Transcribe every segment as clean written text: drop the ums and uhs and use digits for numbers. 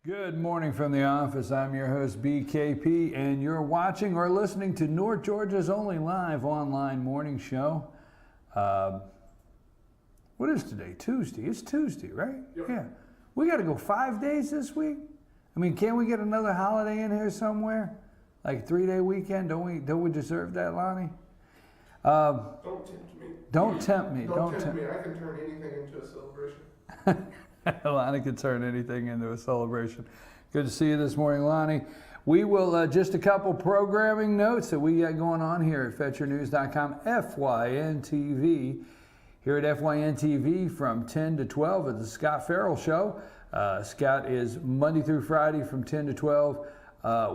Good morning from the office. I'm your host, BKP, and you're watching or listening to North Georgia's only live online morning show. What is today? Tuesday. It's Tuesday, right? Yep. Yeah. We got to go 5 days this week. I mean, can't we get another holiday in here somewhere? Like a 3-day weekend? Don't we deserve that, Lonnie? Don't tempt me. Don't tempt me. Don't tempt me. I can turn anything into a celebration. Lonnie can turn anything into a celebration. Good to see you this morning, Lonnie. We will, just a couple programming notes that we got going on here at FetcherNews.com, FYNTV. Here at FYNTV from 10 to 12 at the Scott Farrell Show. Scott is Monday through Friday from 10 to 12.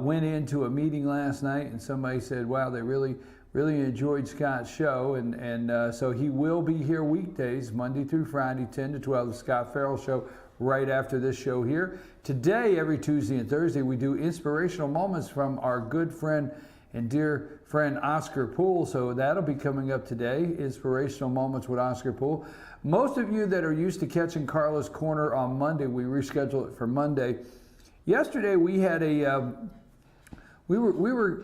Went into a meeting last night and somebody said, wow, they really enjoyed Scott's show, and so he will be here weekdays, Monday through Friday, 10 to 12, the Scott Farrell Show, right after this show here. Today, every Tuesday and Thursday, we do inspirational moments from our good friend and dear friend Oscar Poole, so that'll be coming up today, inspirational moments with Oscar Poole. Most of you that are used to catching Carla's Corner on Monday, we rescheduled it for Monday. Yesterday, we had a... We were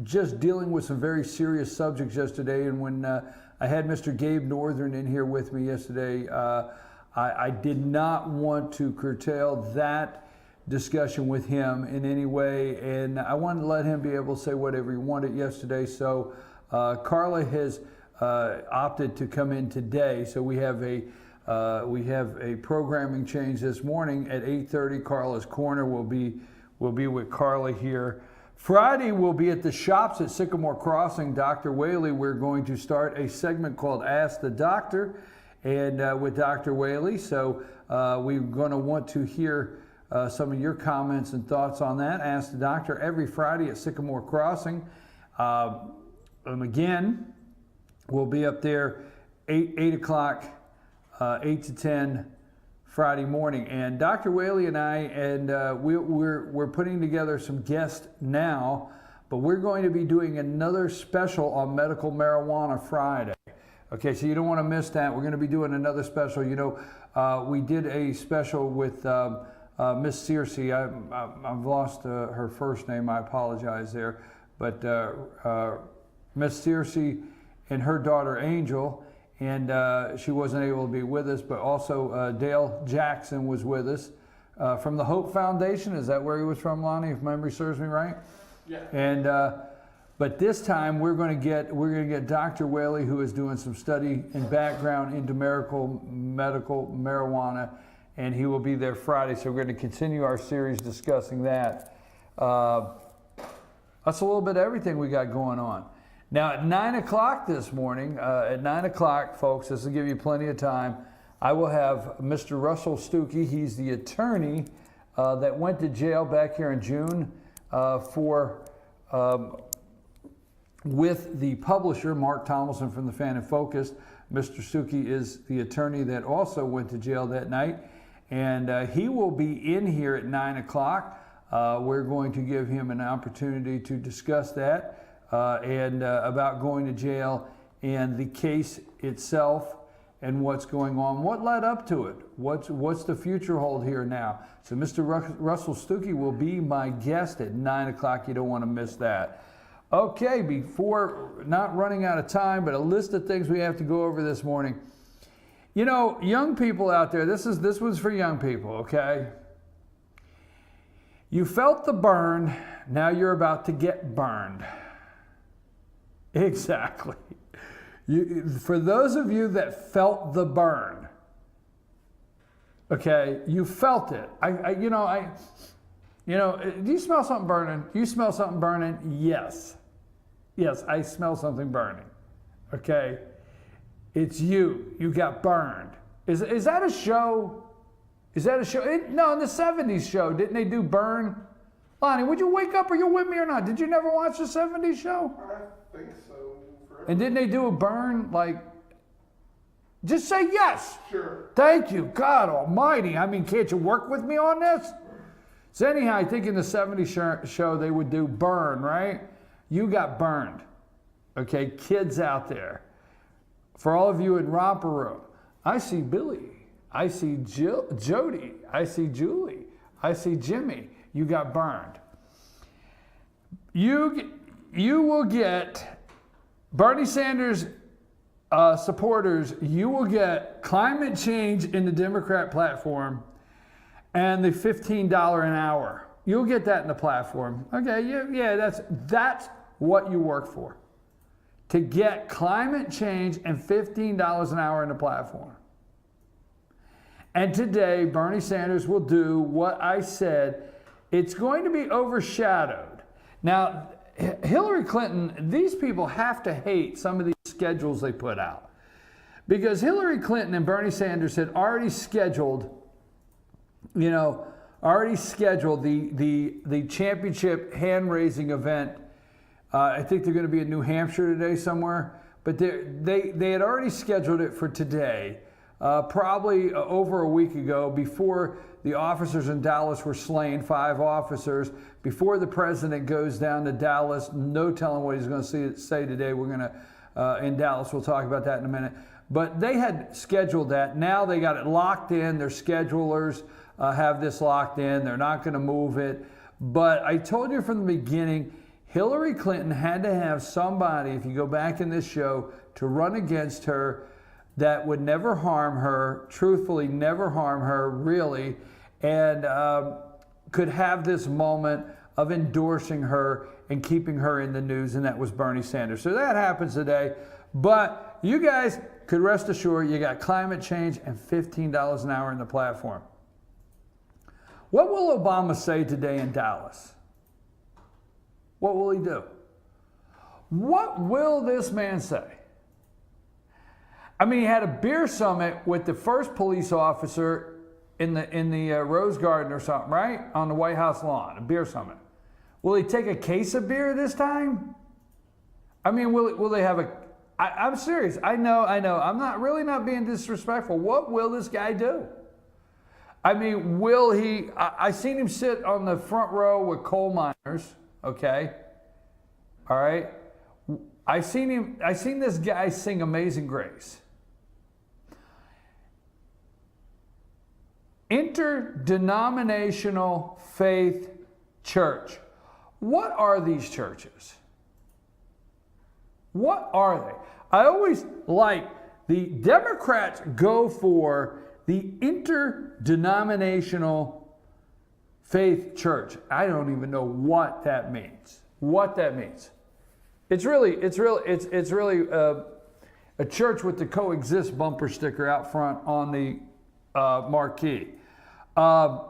just dealing with some very serious subjects yesterday, and when I had Mr. Gabe Northern in here with me yesterday, I did not want to curtail that discussion with him in any way, and I wanted to let him be able to say whatever he wanted yesterday. So Carla has opted to come in today, so we have a programming change this morning at 8:30. Carla's Corner will be with Carla here. Friday, we'll be at the shops at Sycamore Crossing. Dr. Whaley, we're going to start a segment called Ask the Doctor, and with Dr. Whaley. So we're going to want to hear some of your comments and thoughts on that. Ask the Doctor every Friday at Sycamore Crossing. And again, we'll be up there 8 o'clock, 8 to 10 Friday morning, and Dr. Whaley and I, and we're putting together some guests now, but we're going to be doing another special on medical marijuana Friday. Okay, so you don't want to miss that. We're going to be doing another special. You know, we did a special with Miss Searcy. I've lost her first name. I apologize there, but Miss Searcy and her daughter Angel. And she wasn't able to be with us, but also Dale Jackson was with us from the Hope Foundation. Is that where he was from, Lonnie, if memory serves me right? Yeah. And but this time we're going to get Dr. Whaley, who is doing some study and background into medical marijuana, and he will be there Friday. So we're going to continue our series discussing that. That's a little bit of everything we got going on. Now, at 9 o'clock this morning, at 9 o'clock, folks, this will give you plenty of time, I will have Mr. Russell Stuckey. He's the attorney that went to jail back here in June with the publisher, Mark Tomlinson from the Fan and Focus. Mr. Stuckey is the attorney that also went to jail that night, and he will be in here at 9 o'clock. We're going to give him an opportunity to discuss that. And about going to jail and the case itself and what's going on. What led up to it? What's the future hold here now? So Mr. Russell Stuckey will be my guest at 9 o'clock. You don't want to miss that. Okay, before not running out of time, but a list of things we have to go over this morning. You know, young people out there, this was for young people, okay? You felt the burn, now you're about to get burned. Exactly. For those of you that felt the burn, okay, you felt it. Do you smell something burning? You smell something burning? Yes. Yes, I smell something burning. Okay? It's you. You got burned. Is that a show? Is that a show? No, in the 70s show, didn't they do Burn? Lonnie, would you wake up? Are you with me or not? Did you never watch the 70s show? I think so. Forever. And didn't they do a burn? Like, just say yes. Sure. Thank you, God Almighty. I mean, can't you work with me on this? So anyhow, I think in the 70s show they would do Burn, right? You got burned. Okay, kids out there. For all of you in Romper Room, I see Billy. I see Jody. I see Julie. I see Jimmy. You got burned. You will get Bernie Sanders supporters. You will get climate change in the Democrat platform and the $15 an hour. You'll get that in the platform. Okay, yeah, that's what you work for. To get climate change and $15 an hour in the platform. And today, Bernie Sanders will do what I said. It's going to be overshadowed. Now, Hillary Clinton, these people have to hate some of these schedules they put out. Because Hillary Clinton and Bernie Sanders had already scheduled, the championship hand-raising event. I think they're going to be in New Hampshire today somewhere. But they had already scheduled it for today. Probably over a week ago, before the officers in Dallas were slain, 5 officers, before the president goes down to Dallas, no telling what he's going to say today. We're going to, in Dallas, we'll talk about that in a minute. But they had scheduled that. Now they got it locked in. Their schedulers have this locked in. They're not going to move it. But I told you from the beginning, Hillary Clinton had to have somebody, if you go back in this show, to run against her that would never harm her, truthfully never harm her, really, and could have this moment of endorsing her and keeping her in the news, and that was Bernie Sanders. So that happens today. But you guys could rest assured you got climate change and $15 an hour in the platform. What will Obama say today in Dallas? What will he do? What will this man say? I mean, he had a beer summit with the first police officer in the Rose Garden or something, right? On the White House lawn, a beer summit. Will he take a case of beer this time? I mean, will they have a... I'm serious. I know. I'm not being disrespectful. What will this guy do? I mean, will he... I seen him sit on the front row with coal miners, okay? All right? I seen this guy sing Amazing Grace. Interdenominational faith church. What are these churches? What are they? I always like the Democrats go for the interdenominational faith church. I don't even know what that means. It's really a church with the coexist bumper sticker out front on the marquee. What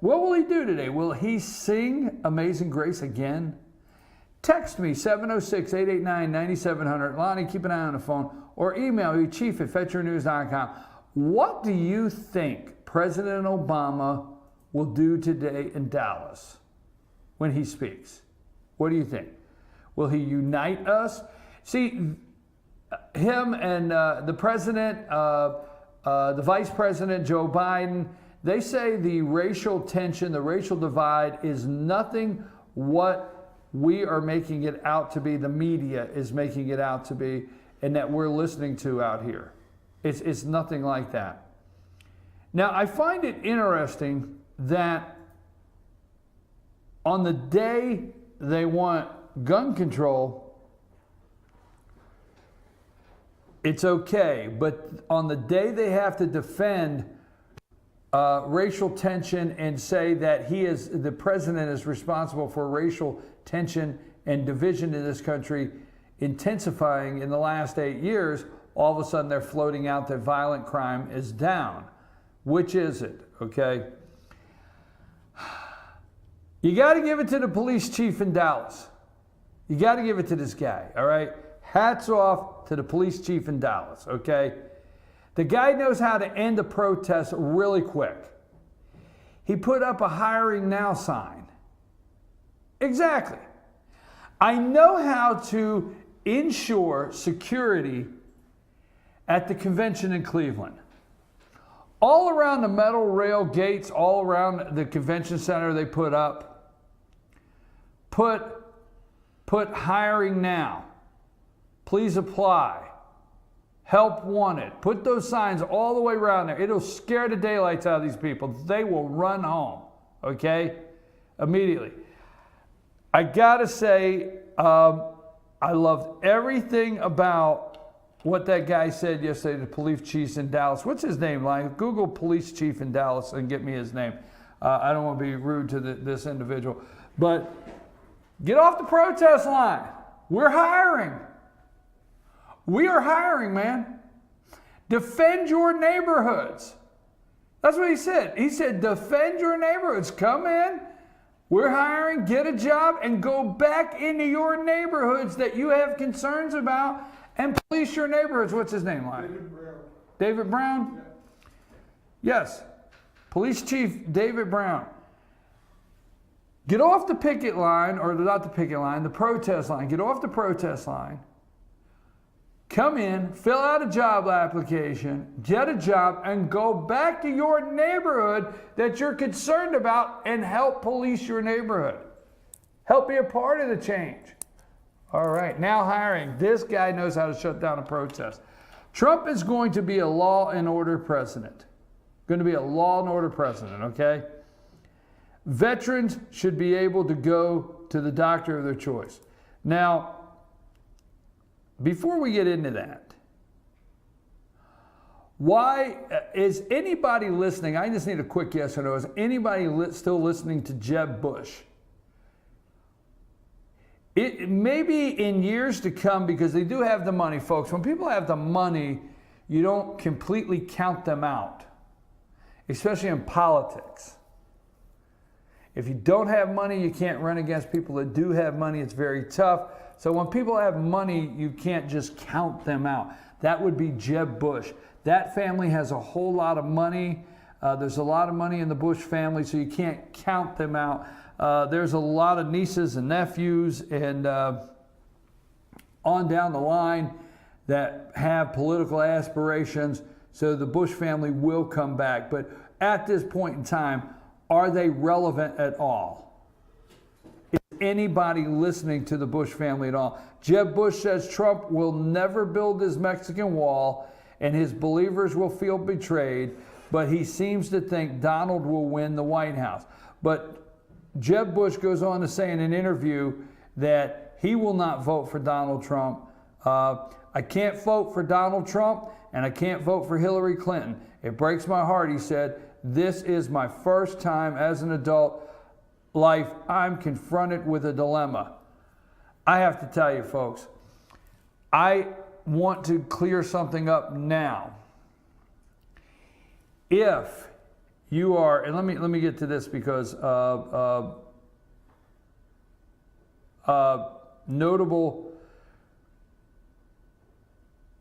will he do today? Will he sing Amazing Grace again? Text me, 706-889-9700. Lonnie, keep an eye on the phone. Or email you, chief@fetchernews.com. What do you think President Obama will do today in Dallas when he speaks? What do you think? Will he unite us? See, him and the president, the vice president, Joe Biden, they say the racial tension, the racial divide is nothing what we are making it out to be, the media is making it out to be, and that we're listening to out here. It's nothing like that. Now, I find it interesting that on the day they want gun control, it's okay, but on the day they have to defend racial tension and say that the president is responsible for racial tension and division in this country intensifying in the last 8 years, all of a sudden they're floating out that violent crime is down. Which is it, okay? You got to give it to the police chief in Dallas. You got to give it to this guy, all right? Hats off to the police chief in Dallas, okay? The guy knows how to end a protest really quick. He put up a hiring now sign. Exactly. I know how to ensure security at the convention in Cleveland. All around the metal rail gates, all around the convention center they put up, put hiring now. Please apply. Help wanted. Put those signs all the way around there. It'll scare the daylights out of these people. They will run home. okay? Immediately. I gotta say, I loved everything about what that guy said yesterday, the police chief in Dallas. What's his name, Lion? Google police chief in Dallas and get me his name. I don't want to be rude to this individual. But get off the protest line. We're hiring. We are hiring, man. Defend your neighborhoods. That's what he said. He said, defend your neighborhoods. Come in. We're hiring. Get a job and go back into your neighborhoods that you have concerns about and police your neighborhoods. What's his name, Lion? David Brown. David Brown? Yes. Police Chief David Brown. Get off the picket line, or not the picket line, the protest line. Get off the protest line. Come in, fill out a job application, get a job, and go back to your neighborhood that you're concerned about and help police your neighborhood. Help be a part of the change. All right, now hiring. This guy knows how to shut down a protest. Trump is going to be a law and order president. Going to be a law and order president, okay? Veterans should be able to go to the doctor of their choice. Now, before we get into that, why is anybody listening? I just need a quick yes or no. Is anybody still listening to Jeb Bush? It maybe in years to come, because they do have the money, folks. When people have the money, you don't completely count them out, especially in politics. If you don't have money, you can't run against people that do have money. It's very tough. So when people have money, you can't just count them out. That would be Jeb Bush. That family has a whole lot of money. There's a lot of money in the Bush family, so you can't count them out. There's a lot of nieces and nephews and on down the line that have political aspirations, so the Bush family will come back. But at this point in time, are they relevant at all? Is anybody listening to the Bush family at all? Jeb Bush says Trump will never build his Mexican wall and his believers will feel betrayed, but he seems to think Donald will win the White House. But Jeb Bush goes on to say in an interview that he will not vote for Donald Trump. I can't vote for Donald Trump and I can't vote for Hillary Clinton. It breaks my heart, he said. This is my first time as an adult life I'm confronted with a dilemma. I have to tell you, folks, I want to clear something up now. If you are, and let me get to this because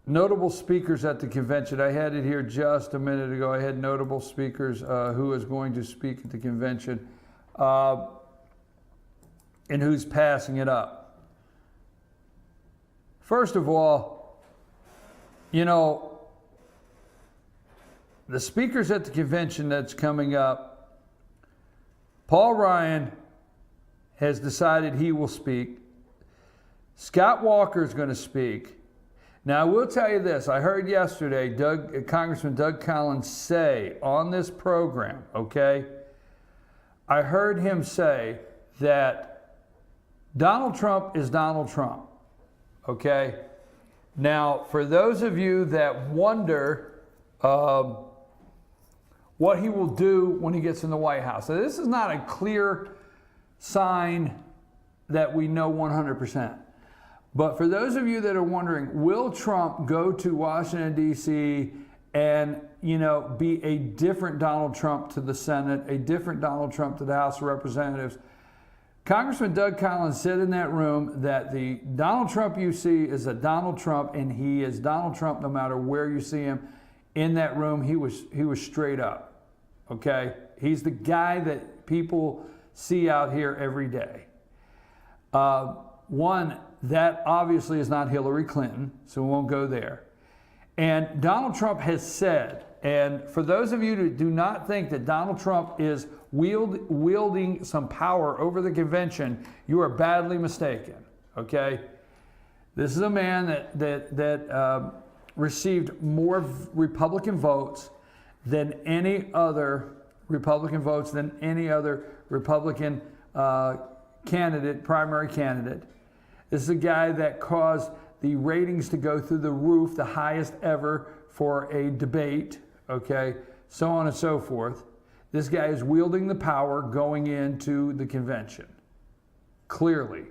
notable speakers at the convention. I had it here just a minute ago. I had notable speakers who is going to speak at the convention and who's passing it up. First of all, you know, the speakers at the convention that's coming up, Paul Ryan has decided he will speak. Scott Walker is going to speak. Now, I will tell you this. I heard yesterday Congressman Doug Collins say on this program, okay, I heard him say that Donald Trump is Donald Trump, okay? Now, for those of you that wonder what he will do when he gets in the White House. So this is not a clear sign that we know 100%. But for those of you that are wondering, will Trump go to Washington, D.C. and, you know, be a different Donald Trump to the Senate, a different Donald Trump to the House of Representatives? Congressman Doug Collins said in that room that the Donald Trump you see is a Donald Trump, and he is Donald Trump no matter where you see him. In that room, he was straight up, okay? He's the guy that people see out here every day. One, that obviously is not Hillary Clinton, so we won't go there. And Donald Trump has said, and for those of you who do not think that Donald Trump is wielding some power over the convention, you are badly mistaken, okay? This is a man that received more Republican votes than any other Republican votes than any other Republican candidate, primary candidate. This is a guy that caused the ratings to go through the roof, the highest ever for a debate, okay, so on and so forth. This guy is wielding the power going into the convention, clearly.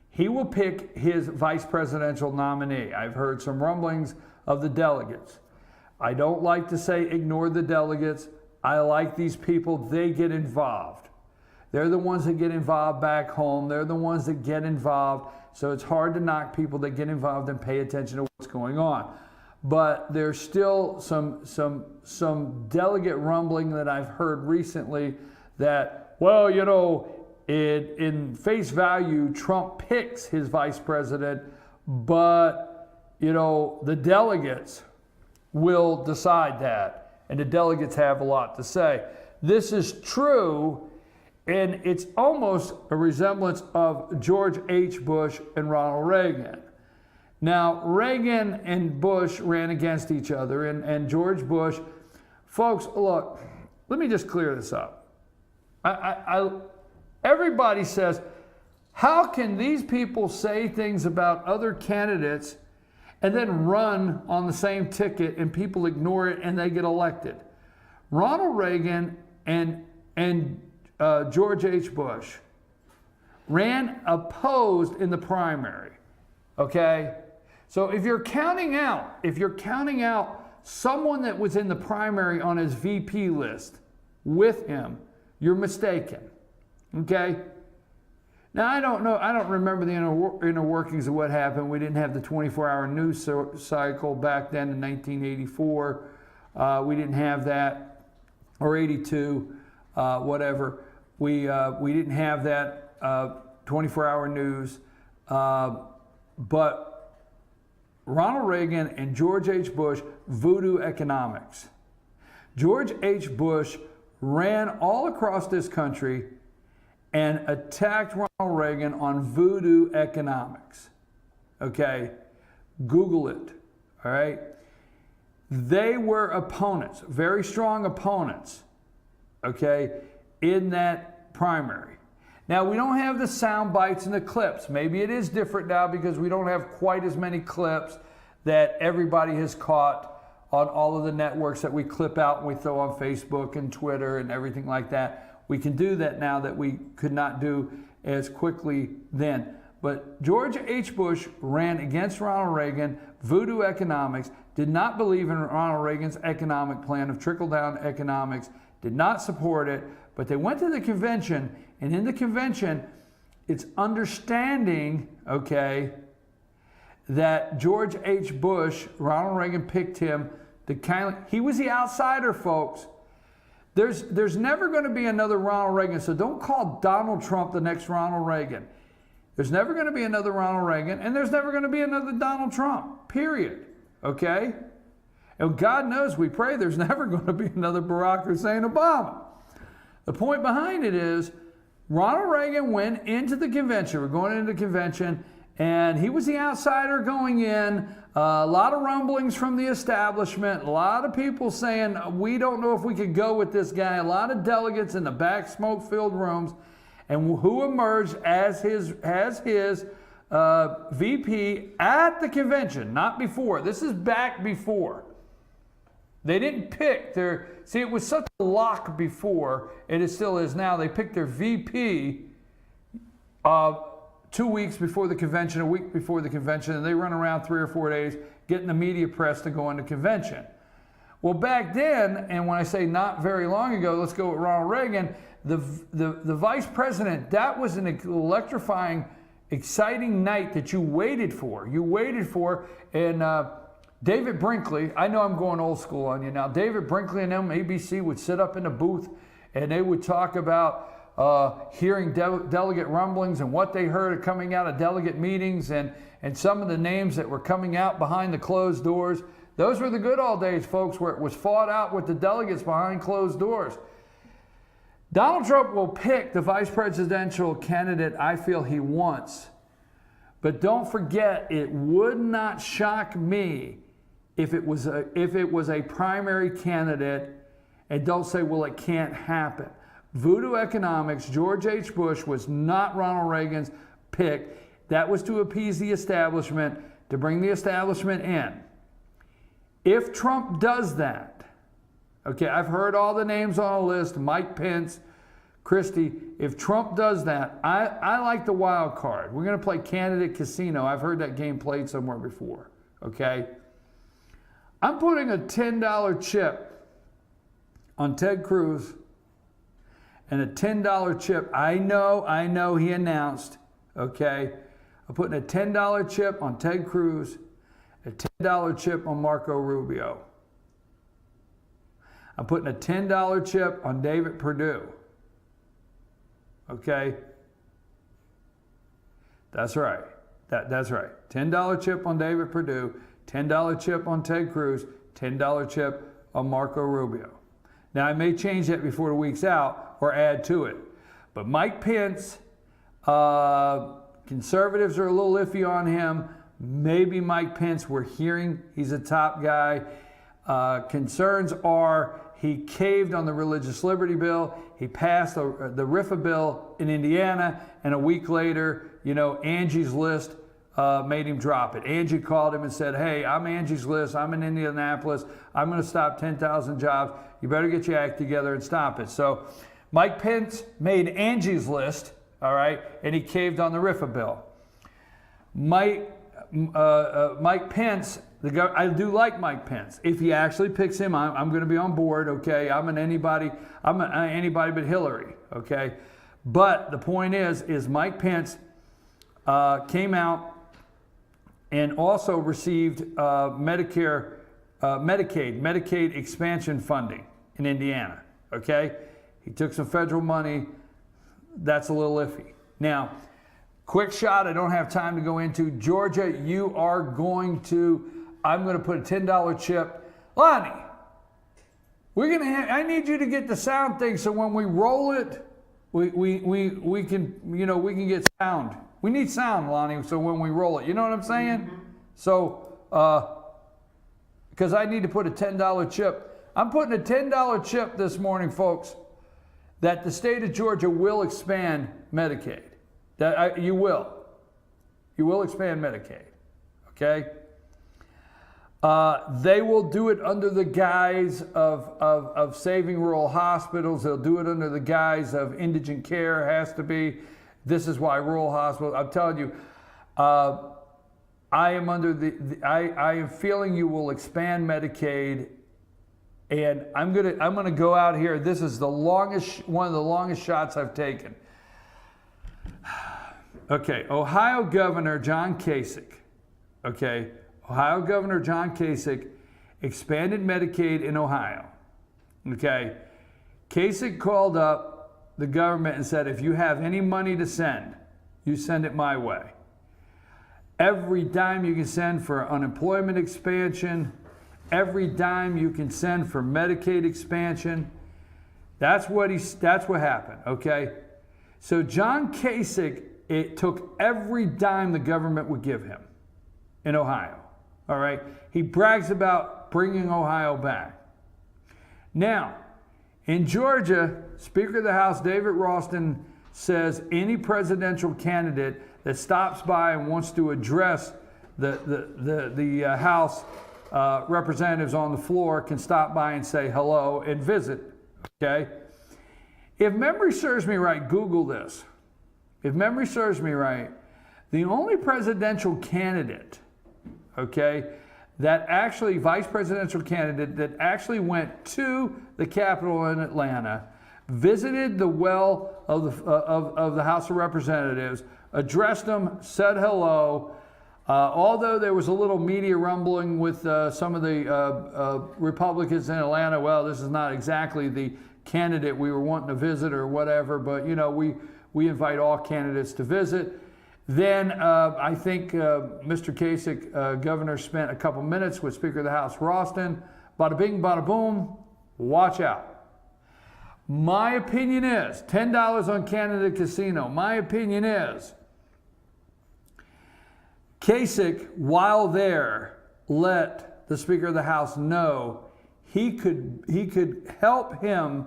He will pick his vice presidential nominee. I've heard some rumblings of the delegates. I don't like to say ignore the delegates. I like these people. They get involved. They're the ones that get involved back home. They're the ones that get involved. So it's hard to knock people that get involved and pay attention to what's going on. But there's still some delegate rumbling that I've heard recently that, well, you know, in face value, Trump picks his vice president, but, you know, the delegates will decide that, and the delegates have a lot to say. This is true, and it's almost a resemblance of George H. Bush and Ronald Reagan. Now, Reagan and Bush ran against each other, and George Bush, folks, look, let me just clear this up. Everybody says, how can these people say things about other candidates and then run on the same ticket and people ignore it and they get elected? Ronald Reagan and George H. Bush ran opposed in the primary, okay? So if you're counting out someone that was in the primary on his VP list with him, you're mistaken, okay? Now, I don't remember the inner workings of what happened. We didn't have the 24-hour news cycle back then in 1984. We didn't have that, or 82, whatever. We didn't have that 24-hour news. But Ronald Reagan and George H. Bush, voodoo economics. George H. Bush ran all across this country and attacked Ronald Reagan on voodoo economics. Okay? Google it. All right? They were opponents, very strong opponents, okay, in that primary. Now, we don't have the sound bites and the clips. Maybe it is different now because we don't have quite as many clips that everybody has caught on all of the networks that we clip out and we throw on Facebook and Twitter and everything like that. We can do that now that we could not do as quickly then. But George H. Bush ran against Ronald Reagan, voodoo economics, did not believe in Ronald Reagan's economic plan of trickle-down economics, did not support it, but they went to the convention, and in the convention, it's understanding, okay, that George H. Bush, Ronald Reagan picked him he was the outsider, folks. There's never going to be another Ronald Reagan, so don't call Donald Trump the next Ronald Reagan. There's never going to be another Ronald Reagan, and there's never going to be another Donald Trump, period, okay? And God knows we pray there's never going to be another Barack Hussein Obama. The point behind it is Ronald Reagan went into the convention. We're going into the convention, and he was the outsider going in. A lot of rumblings from the establishment. A lot of people saying, we don't know if we could go with this guy. A lot of delegates in the back smoke-filled rooms. And who emerged as his VP at the convention, not before. This is back before. They didn't pick their, see, it was such a lock before, and it still is now. They picked their VP 2 weeks before the convention, a week before the convention, and they run around 3 or 4 days getting the media press to go into convention. Well, back then, and when I say not very long ago, let's go with Ronald Reagan, the vice president, that was an electrifying, exciting night that you waited for. You waited for, and David Brinkley, I know I'm going old school on you now, David Brinkley and them, ABC, would sit up in the booth and they would talk about hearing delegate rumblings and what they heard coming out of delegate meetings and some of the names that were coming out behind the closed doors. Those were the good old days, folks, where it was fought out with the delegates behind closed doors. Donald Trump will pick the vice presidential candidate I feel he wants. But don't forget, it would not shock me if it was a primary candidate and don't say, well, it can't happen. Voodoo economics, George H. Bush was not Ronald Reagan's pick. That was to appease the establishment, to bring the establishment in. If Trump does that, okay, I've heard all the names on a list, Mike Pence, Christie. If Trump does that, I like the wild card. We're going to play candidate casino. I've heard that game played somewhere before, okay? I'm putting a $10 chip on Ted Cruz and a $10 chip. I know he announced, okay? I'm putting a $10 chip on Ted Cruz, a $10 chip on Marco Rubio. I'm putting a $10 chip on David Perdue. Okay? That's right. That's right. $10 chip on David Perdue, $10 chip on Ted Cruz, $10 chip on Marco Rubio. Now, I may change that before the week's out or add to it. But Mike Pence, conservatives are a little iffy on him. Maybe Mike Pence, we're hearing he's a top guy. Concerns are he caved on the religious liberty bill. He passed the RIFA bill in Indiana, and a week later, Angie's List made him drop it. Angie called him and said, hey, I'm Angie's List. I'm in Indianapolis. I'm going to stop 10,000 jobs. You better get your act together and stop it. So Mike Pence made Angie's List, all right, and he caved on the RIFA bill. Mike Pence, I do like Mike Pence. If he actually picks him, I'm going to be on board, okay? I'm an anybody but Hillary, okay? But the point is Mike Pence came out and also received Medicaid expansion funding in Indiana, okay? He took some federal money. That's a little iffy. Now, quick shot, I don't have time to go into. Georgia, I'm going to put a $10 chip. Lonnie, I need you to get the sound thing so when we roll it, we can get sound. We need sound, Lonnie, so when we roll it. You know what I'm saying? Mm-hmm. So, because I need to put a $10 chip. I'm putting a $10 chip this morning, folks, that the state of Georgia will expand Medicaid. You will. You will expand Medicaid, okay? They will do it under the guise of saving rural hospitals. They'll do it under the guise of indigent care, has to be. This is why rural hospitals, I'm telling you, I am feeling you will expand Medicaid, and I'm gonna go out here. This is one of the longest shots I've taken. Okay, Ohio Governor John Kasich, okay, Ohio Governor John Kasich expanded Medicaid in Ohio, okay. Kasich called up the government and said, if you have any money to send, you send it my way. Every dime you can send for unemployment expansion, every dime you can send for Medicaid expansion, that's what happened, okay. So John Kasich, it took every dime the government would give him in Ohio, all right? He brags about bringing Ohio back. Now, in Georgia, Speaker of the House David Ralston says any presidential candidate that stops by and wants to address the House representatives on the floor can stop by and say hello and visit, okay? If memory serves me right, Google this. If memory serves me right, the only presidential candidate, okay, vice presidential candidate that actually went to the Capitol in Atlanta, visited the well of the House of Representatives, addressed them, said hello. Although there was a little media rumbling with some of the Republicans in Atlanta, well, this is not exactly the candidate we were wanting to visit or whatever, but we invite all candidates to visit. Then I think Mr. Kasich, governor, spent a couple minutes with Speaker of the House Ralston. Bada bing, bada boom, watch out. My opinion is, $10 on Candidate Casino, my opinion is, Kasich, while there, let the Speaker of the House know he could help him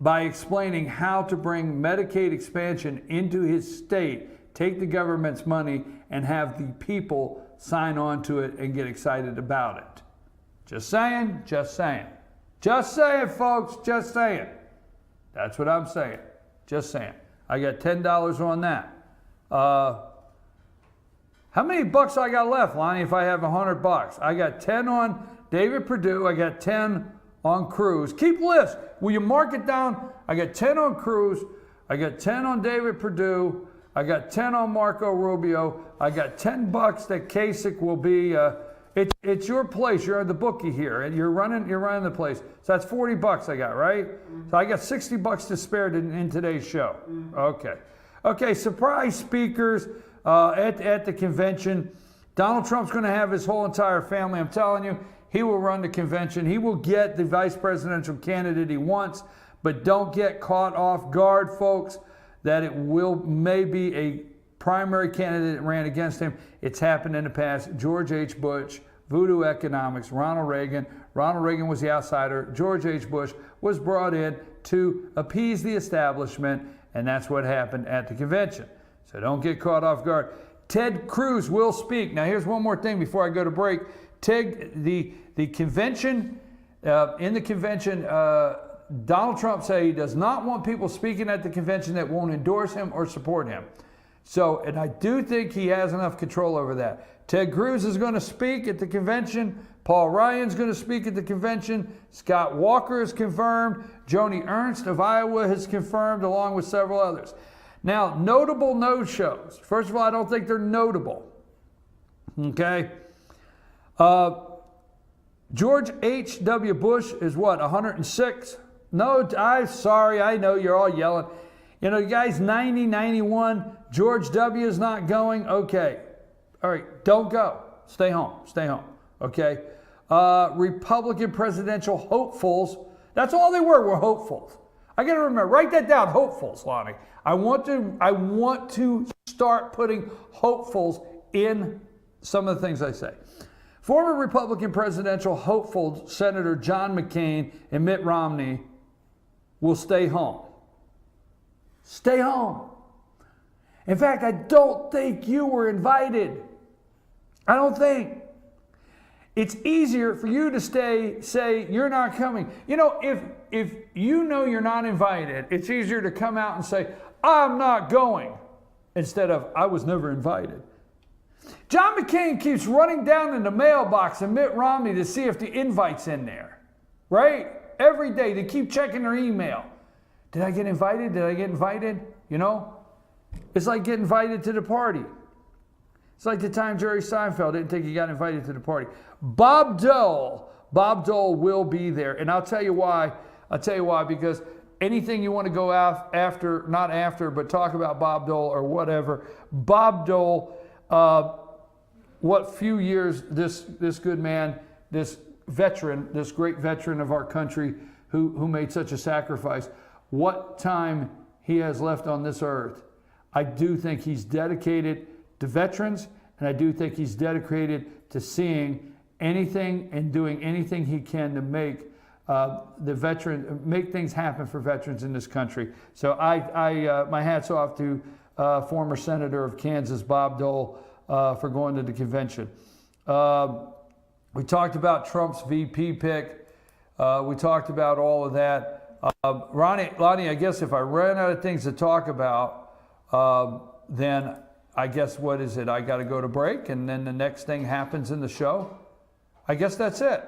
by explaining how to bring Medicaid expansion into his state, take the government's money, and have the people sign on to it and get excited about it. Just saying, just saying. Just saying, folks, just saying. That's what I'm saying. Just saying. I got $10 on that. How many bucks I got left, Lonnie, if I have $100? I got 10 on David Perdue. I got 10 on Cruz. Keep list. Will you mark it down? I got 10 on Cruz. I got 10 on David Perdue. I got 10 on Marco Rubio. I got $10 that Kasich will be. It's your place. You're the bookie here, and you're running the place. So that's $40 I got, right? So I got $60 to spare in today's show. Okay. Surprise speakers at the convention. Donald Trump's going to have his whole entire family. I'm telling you, he will run the convention. He will get the vice presidential candidate he wants, but don't get caught off guard, folks, that it may be a primary candidate that ran against him. It's happened in the past. George H. Bush, voodoo economics, Ronald Reagan. Ronald Reagan was the outsider. George H. Bush was brought in to appease the establishment, and that's what happened at the convention. So don't get caught off guard. Ted Cruz will speak. Now here's one more thing before I go to break. The convention, in the convention, Donald Trump said he does not want people speaking at the convention that won't endorse him or support him. So, and I do think he has enough control over that. Ted Cruz is going to speak at the convention. Paul Ryan's going to speak at the convention. Scott Walker is confirmed. Joni Ernst of Iowa has confirmed, along with several others. Now, notable no-shows. First of all, I don't think they're notable. Okay? George H.W. Bush is what, 106? No, I'm sorry, I know you're all yelling. You know, you guys, 90, 91, George W. is not going. Okay. All right, don't go. Stay home. Stay home. Okay? Republican presidential hopefuls. That's all they were hopefuls. I got to remember, write that down, hopefuls, Lonnie. I want to start putting hopefuls in some of the things I say. Former Republican presidential hopeful Senator John McCain and Mitt Romney will stay home. Stay home. In fact, I don't think you were invited. I don't think. It's easier for you to say you're not coming. You know, if you know you're not invited, it's easier to come out and say, I'm not going, instead of I was never invited. John McCain keeps running down in the mailbox and Mitt Romney to see if the invite's in there, right? Every day they keep checking their email. Did I get invited? Did I get invited? You know, it's like getting invited to the party. It's like the time Jerry Seinfeld didn't think he got invited to the party. Bob Dole will be there, and I'll tell you why. Because anything you want to go after, not after, but talk about Bob Dole or whatever. Bob Dole, what few years this good man, this veteran, this great veteran of our country who made such a sacrifice, what time he has left on this earth. I do think he's dedicated to veterans, and I do think he's dedicated to seeing anything and doing anything he can to make make things happen for veterans in this country. So my hat's off to former Senator of Kansas, Bob Dole, for going to the convention. We talked about Trump's VP pick. We talked about all of that. Lonnie, I guess if I ran out of things to talk about, then I guess what is it? I got to go to break, and then the next thing happens in the show. I guess that's it.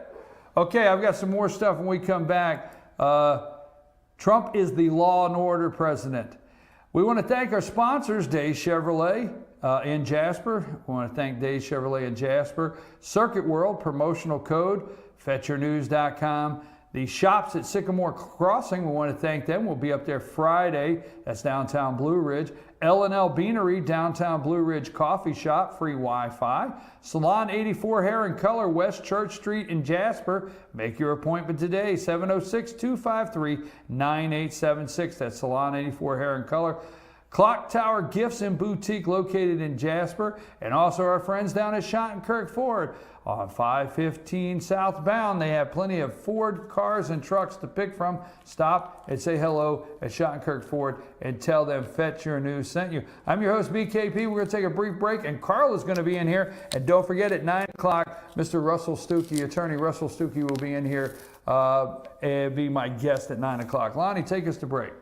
Okay, I've got some more stuff when we come back. Trump is the law and order president. We want to thank our sponsors, Days Chevrolet in Jasper. We want to thank Days Chevrolet in Jasper. Circuit World, promotional code, fetchyournews.com. The shops at Sycamore Crossing, we want to thank them. We'll be up there Friday. That's downtown Blue Ridge. L&L Beanery, downtown Blue Ridge Coffee Shop, free Wi-Fi. Salon 84 Hair and Color, West Church Street in Jasper. Make your appointment today, 706-253-9876. That's Salon 84 Hair and Color. Clock Tower Gifts and Boutique located in Jasper, and also our friends down at Schottenkirk Ford on 515 southbound. They have plenty of Ford cars and trucks to pick from. Stop and say hello at Schottenkirk Ford and tell them Fetch Your News sent you. I'm your host, BKP. We're going to take a brief break, and Carl is going to be in here. And don't forget, at 9 o'clock, Mr. Russell Stuckey, attorney Russell Stuckey, will be in here and be my guest at 9 o'clock. Lonnie, take us to break.